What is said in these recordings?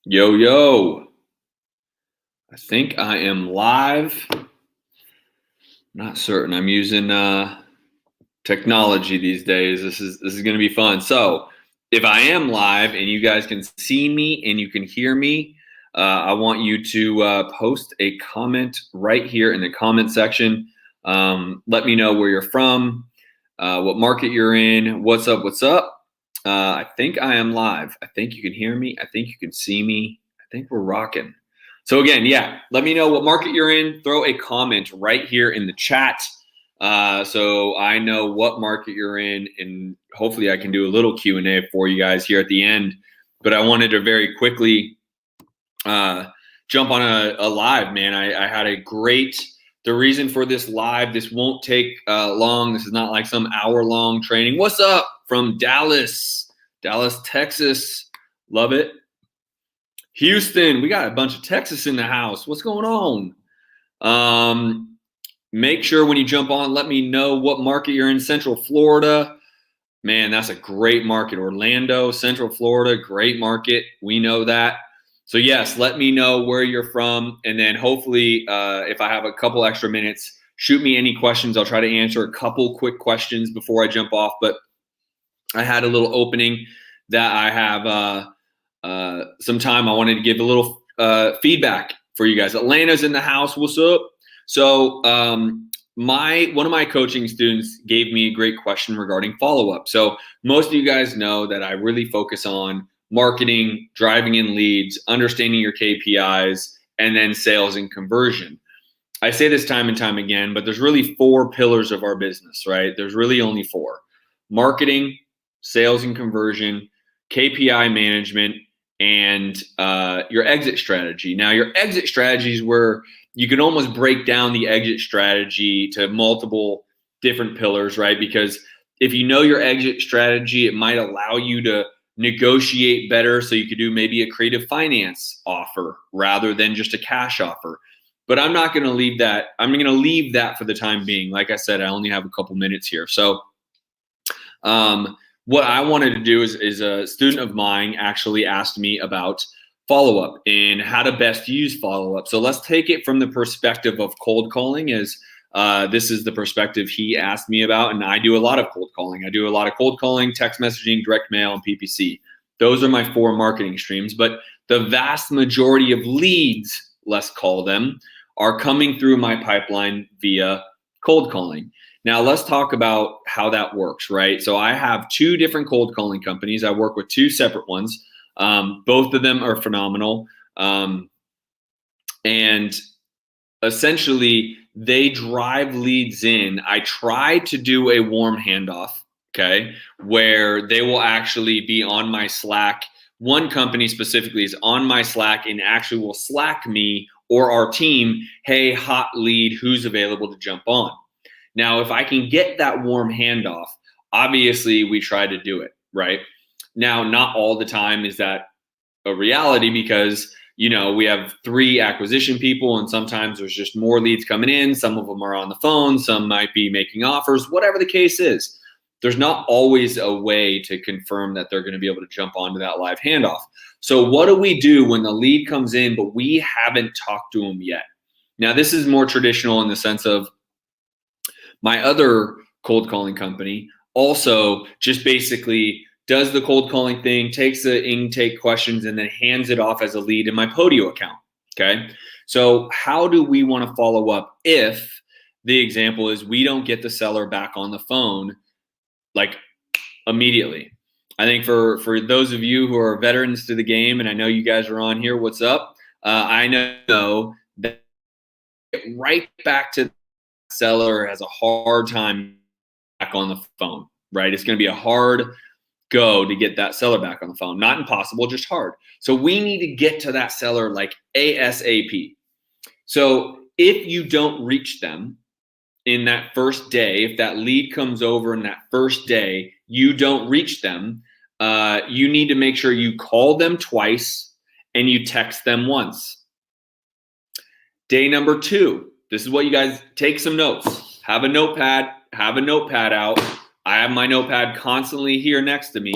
Yo, yo. I think I am live. Not certain. I'm using technology these days. This is going to be fun. So, if I am live and you guys can see me and you can hear me, I want you to post a comment right here in the comment section. Let me know where you're from, what market you're in, what's up, what's up. I think I am live. I think you can hear me. I think you can see me. I think we're rocking. So again, yeah, let me know what market you're in. Throw a comment right here in the chat, so I know what market you're in, and hopefully I can do a little Q&A for you guys here at the end. But I wanted to very quickly jump on a live, man. I had a great. The reason for this live, this won't take long. This is not like some hour-long training. What's up from Dallas, Texas? Love it. Houston, we got a bunch of Texas in the house. What's going on? Make sure when you jump on, let me know what market you're in. Central Florida, man, that's a great market. Orlando, Central Florida, great market. We know that. So yes, let me know where you're from, and then hopefully, if I have a couple extra minutes, shoot me any questions. I'll try to answer a couple quick questions before I jump off. But I had a little opening that I have some time. I wanted to give a little feedback for you guys. Atlanta's in the house. What's up? So one of my coaching students gave me a great question regarding follow-up. So most of you guys know that I really focus on marketing, driving in leads, understanding your KPIs, and then sales and conversion. I say this time and time again, but there's really 4 pillars of our business, right? There's really only 4: marketing, sales and conversion, KPI management, and your exit strategy. Now, your exit strategy is where you can almost break down the exit strategy to multiple different pillars, right? Because if you know your exit strategy, it might allow you to negotiate better. So you could do maybe a creative finance offer rather than just a cash offer. But I'm not going to leave that. I'm going to leave that for the time being. Like I said, I only have a couple minutes here. So what I wanted to do is a student of mine actually asked me about follow-up and how to best use follow-up. So let's take it from the perspective of cold calling, as this is the perspective he asked me about. And I do a lot of cold calling. I do a lot of cold calling, text messaging, direct mail, and PPC. Those are my 4 marketing streams. But the vast majority of leads, let's call them, are coming through my pipeline via cold calling. Now, let's talk about how that works, right? So I have 2 different cold calling companies. I work with 2 separate ones. Both of them are phenomenal. And essentially, they drive leads in. I try to do a warm handoff, okay, where they will actually be on my Slack. One company specifically is on my Slack and actually will Slack me or our team, hey, hot lead, who's available to jump on? Now, if I can get that warm handoff, obviously we try to do it, right? Now, not all the time is that a reality, because, you know, we have 3 acquisition people and sometimes there's just more leads coming in. Some of them are on the phone. Some might be making offers, whatever the case is. There's not always a way to confirm that they're going to be able to jump onto that live handoff. So what do we do when the lead comes in, but we haven't talked to them yet? Now, this is more traditional in the sense of my other cold calling company also just basically does the cold calling thing, takes the intake questions, and then hands it off as a lead in my Podio account, okay? So how do we want to follow up if the example is we don't get the seller back on the phone like immediately? I think for those of you who are veterans to the game, and I know you guys are on here, what's up? I know that right back to the seller has a hard time back on the phone, right? It's going to be a hard go to get that seller back on the phone. Not impossible, just hard. So we need to get to that seller like ASAP. So if you don't reach them in that first day, if that lead comes over in that first day, you don't reach them, you need to make sure you call them twice and you text them once. Day number 2, this is what you guys take some notes. Have a notepad out. I have my notepad constantly here next to me.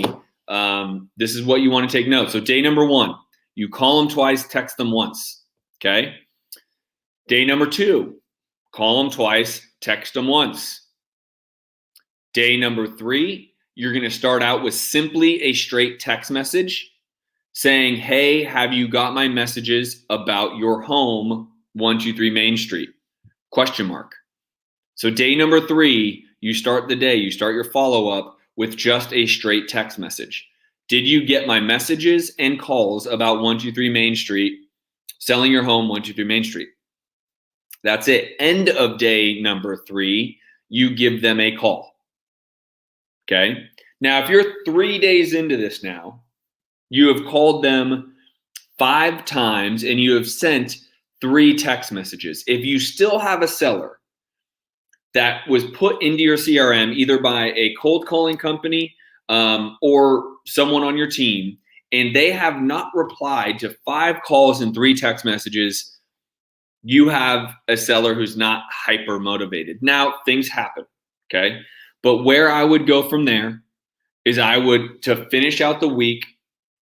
This is what you want to take notes. So day number 1, You call them twice, text them once. Okay. Day number 2, call them twice, text them once. Day number 3, you're going to start out with simply a straight text message saying, hey, have you got my messages about your home, 123 Main Street? ? So day number 3, you start the day, you start your follow-up with just a straight text message. Did you get my messages and calls about 123 Main Street, selling your home, 123 Main Street? That's it. End of day number 3, you give them a call. Okay. Now, if you're 3 days into this now, you have called them 5 times and you have sent 3 text messages. If you still have a seller that was put into your CRM either by a cold calling company or someone on your team, and they have not replied to 5 calls and 3 text messages, you have a seller who's not hyper motivated. Now, things happen, okay? But where I would go from there is to finish out the week,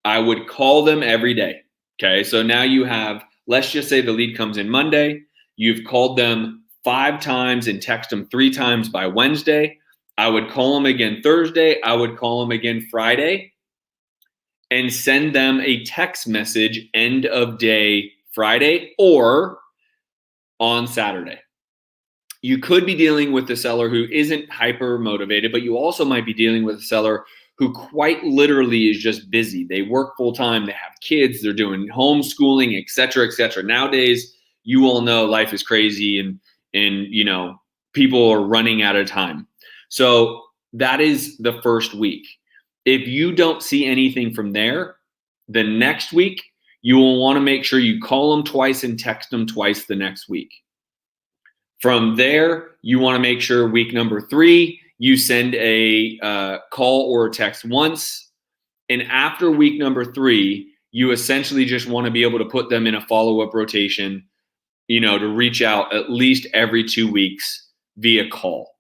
I would call them every day, okay? So now you have, let's just say the lead comes in Monday, you've called them 5 times and text them 3 times by Wednesday. I would call them again Thursday, I would call them again Friday, and send them a text message end of day Friday or on Saturday. You could be dealing with a seller who isn't hyper motivated, but you also might be dealing with a seller who quite literally is just busy. They work full time, they have kids, they're doing homeschooling, et cetera, et cetera. Nowadays, you all know life is crazy and you know, people are running out of time. So that is the first week. If you don't see anything from there, the next week, you will want to make sure you call them twice and text them twice the next week. From there, you want to make sure week number 3, you send a call or a text once. And after week number 3, you essentially just want to be able to put them in a follow-up rotation, you know, to reach out at least every 2 weeks via call.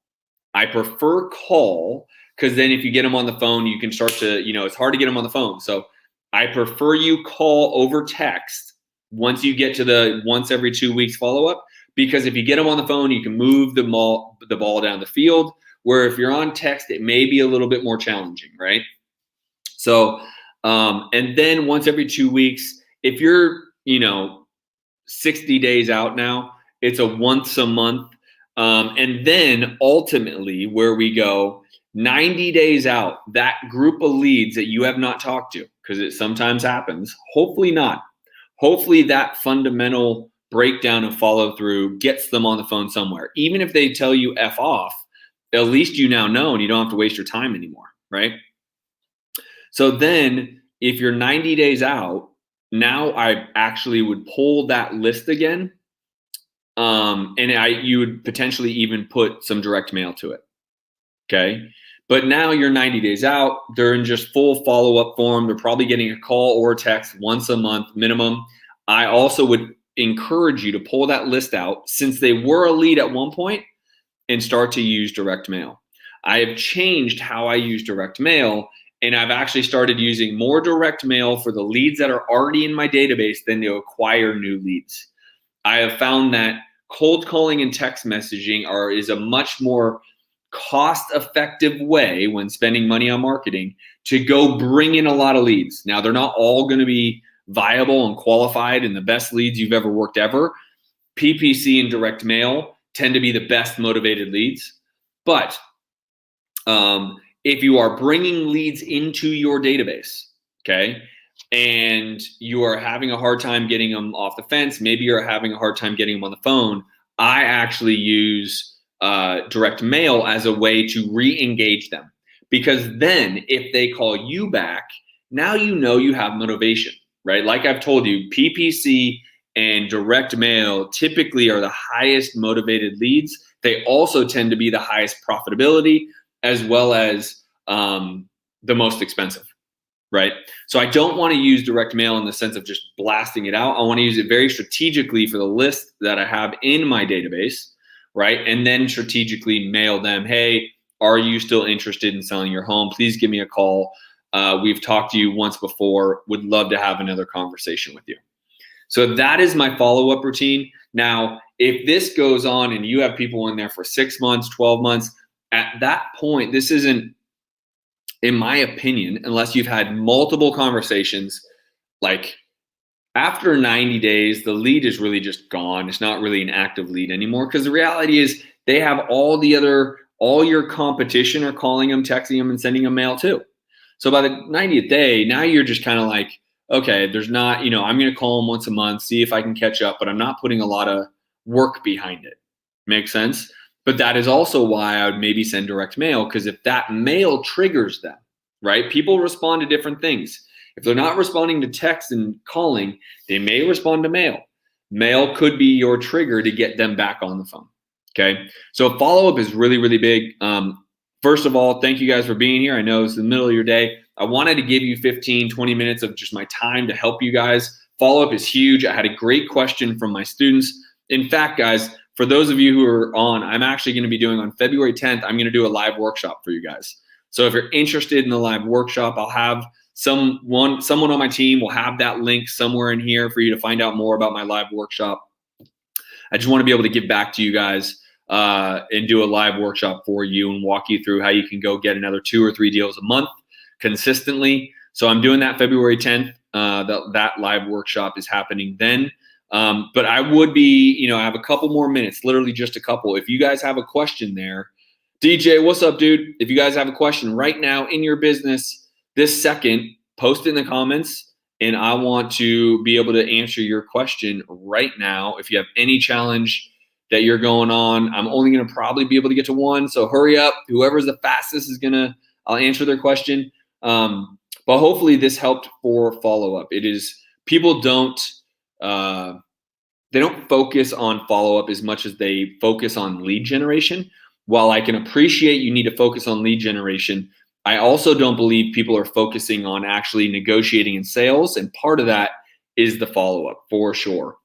I prefer call because then if you get them on the phone, you can start to, you know, it's hard to get them on the phone. So I prefer you call over text once you get to the once every 2 weeks follow-up, because if you get them on the phone, you can move the ball down the field, where if you're on text, it may be a little bit more challenging, right? So, and then once every 2 weeks, if you're, you know, 60 days out now, it's a once a month. And then ultimately where we go, 90 days out, that group of leads that you have not talked to, because it sometimes happens, hopefully not. Hopefully that fundamental breakdown and follow through gets them on the phone somewhere. Even if they tell you F off, at least you now know and you don't have to waste your time anymore, right? So then if you're 90 days out, now I actually would pull that list again. And you would potentially even put some direct mail to it. Okay. But now you're 90 days out. They're in just full follow-up form. They're probably getting a call or a text once a month minimum. I also would encourage you to pull that list out since they were a lead at one point and start to use direct mail. I have changed how I use direct mail, and I've actually started using more direct mail for the leads that are already in my database than to acquire new leads. I have found that cold calling and text messaging is a much more cost-effective way when spending money on marketing to go bring in a lot of leads. Now, they're not all going to be viable and qualified and the best leads you've ever worked ever. PPC and direct mail tend to be the best motivated leads. But if you are bringing leads into your database, okay, and you are having a hard time getting them off the fence, maybe you're having a hard time getting them on the phone, I actually use direct mail as a way to re-engage them. Because then if they call you back, now you know you have motivation, right? Like I've told you, PPC and direct mail typically are the highest motivated leads. They also tend to be the highest profitability as well as the most expensive. Right? So I don't want to use direct mail in the sense of just blasting it out. I want to use it very strategically for the list that I have in my database, right? And then strategically mail them, hey, are you still interested in selling your home? Please give me a call. We've talked to you once before. Would love to have another conversation with you. So that is my follow-up routine. Now, if this goes on and you have people in there for 6 months, 12 months, at that point, this isn't, in my opinion, unless you've had multiple conversations, like after 90 days, the lead is really just gone. It's not really an active lead anymore, because the reality is they have all your competition are calling them, texting them, and sending them mail too. So by the 90th day, now you're just kind of like, okay, there's not, I'm going to call them once a month, see if I can catch up, but I'm not putting a lot of work behind it. Makes sense? But that is also why I would maybe send direct mail, because if that mail triggers them, right? People respond to different things. If they're not responding to text and calling, they may respond to mail. Mail could be your trigger to get them back on the phone. Okay. So follow-up is really, really big. First of all, thank you guys for being here. I know it's the middle of your day. I wanted to give you 15, 20 minutes of just my time to help you guys. Follow-up is huge. I had a great question from my students. In fact, guys, for those of you who are on, I'm actually going to be doing on February 10th, I'm going to do a live workshop for you guys. So if you're interested in the live workshop, I'll have someone on my team will have that link somewhere in here for you to find out more about my live workshop. I just want to be able to give back to you guys and do a live workshop for you and walk you through how you can go get another 2 or 3 deals a month consistently. So I'm doing that February 10th. That live workshop is happening then. But I would be, I have a couple more minutes, literally just a couple. If you guys have a question there, DJ, what's up, dude? If you guys have a question right now in your business, this second, post it in the comments, and I want to be able to answer your question right now. If you have any challenge that you're going on, I'm only going to probably be able to get to one. So hurry up. Whoever's the fastest I'll answer their question. But hopefully this helped for follow-up. People don't focus on follow-up as much as they focus on lead generation. While I can appreciate you need to focus on lead generation, I also don't believe people are focusing on actually negotiating in sales. And part of that is the follow-up for sure.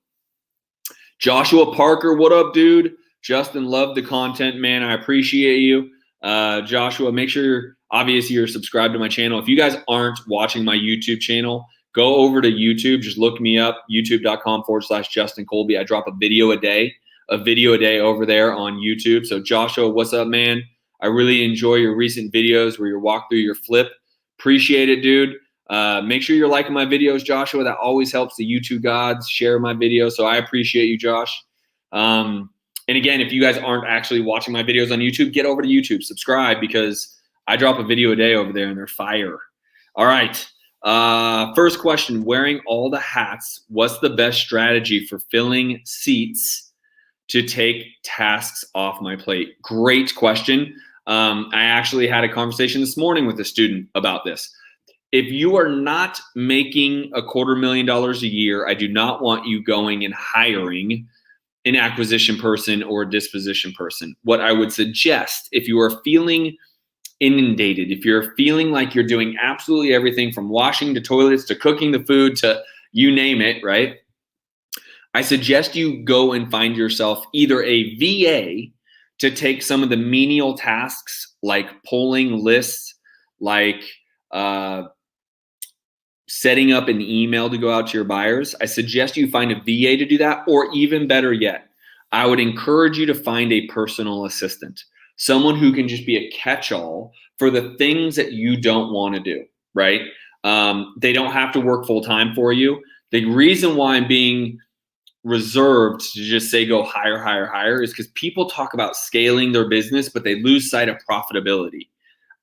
Joshua Parker, what up, dude? Justin, love the content, man. I appreciate you. Joshua, make sure obviously you're subscribed to my channel. If you guys aren't watching my YouTube channel, go over to YouTube. Just look me up, youtube.com/Justin Colby. I drop a video a day over there on YouTube. So Joshua, what's up, man? I really enjoy your recent videos where you walk through your flip. Appreciate it, dude. Make sure you're liking my videos, Joshua. That always helps the YouTube gods share my videos. So I appreciate you, Josh. And again, if you guys aren't actually watching my videos on YouTube, get over to YouTube, subscribe, because I drop a video a day over there and they're fire. All right. First question, wearing all the hats, what's the best strategy for filling seats to take tasks off my plate? Great question. I actually had a conversation this morning with a student about this. If you are not making $250,000 a year, I do not want you going and hiring an acquisition person or a disposition person. What I would suggest, if you are feeling inundated, if you're feeling like you're doing absolutely everything from washing the toilets to cooking the food to you name it, right? I suggest you go and find yourself either a VA to take some of the menial tasks like pulling lists, like setting up an email to go out to your buyers. I suggest you find a VA to do that, or even better yet, I would encourage you to find a personal assistant, someone who can just be a catch-all for the things that you don't want to do, right? They don't have to work full-time for you. The reason why I'm being reserved to just say go higher is because people talk about scaling their business, but they lose sight of profitability.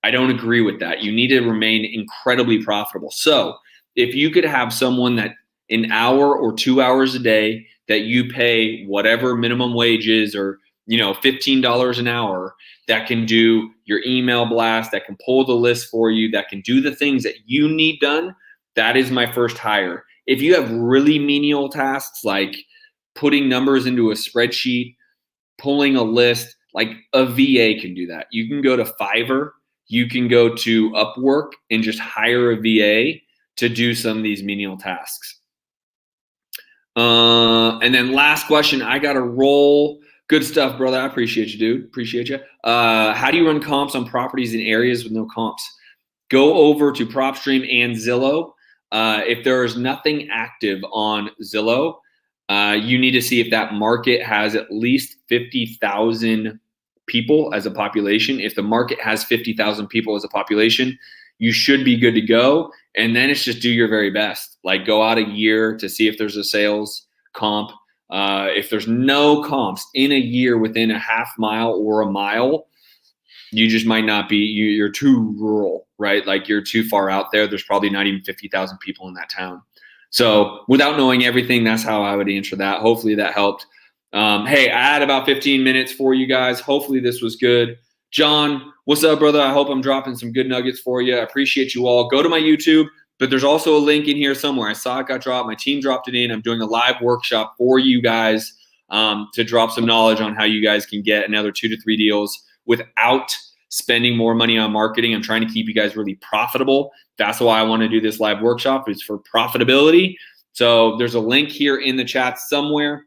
I don't agree with that. You need to remain incredibly profitable. So if you could have someone that an hour or 2 hours a day that you pay whatever minimum wage is, or $15 an hour, that can do your email blast, that can pull the list for you, that can do the things that you need done, that is my first hire. If you have really menial tasks like putting numbers into a spreadsheet, pulling a list, like a VA can do that. You can go to Fiverr, you can go to Upwork and just hire a VA to do some of these menial tasks. And then last question, I got to roll. Good stuff, brother. I appreciate you, dude. Appreciate you. How do you run comps on properties in areas with no comps? go over to PropStream and Zillow. If there is nothing active on Zillow, you need to see if that market has at least 50,000 people as a population. If the market has 50,000 people as a population, you should be good to go. And then it's just do your very best. Like go out a year to see if there's a sales comp. If there's no comps in a year within a half mile or a mile, you just might not be, you're too rural, right? Like you're too far out there. There's probably not even 50,000 people in that town. So without knowing everything, that's how I would answer that. Hopefully that helped. Hey, I had about 15 minutes for you guys. Hopefully this was good. John, what's up, brother? I hope I'm dropping some good nuggets for you. I appreciate you all. Go to my YouTube, but there's also a link in here somewhere. I saw it got dropped. My team dropped it in. I'm doing a live workshop for you guys to drop some knowledge on how you guys can get another 2 to 3 deals without spending more money on marketing. I'm trying to keep you guys really profitable. That's why I want to do this live workshop. It's for profitability. So there's a link here in the chat somewhere.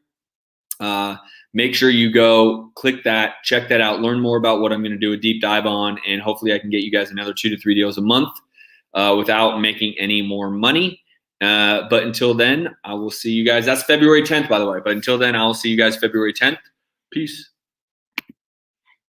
Make sure you go click that, check that out, learn more about what I'm going to do a deep dive on, and hopefully I can get you guys another 2 to 3 deals a month without making any more money. But until then, I will see you guys. That's February 10th, by the way. But until then, I'll see you guys February 10th. Peace.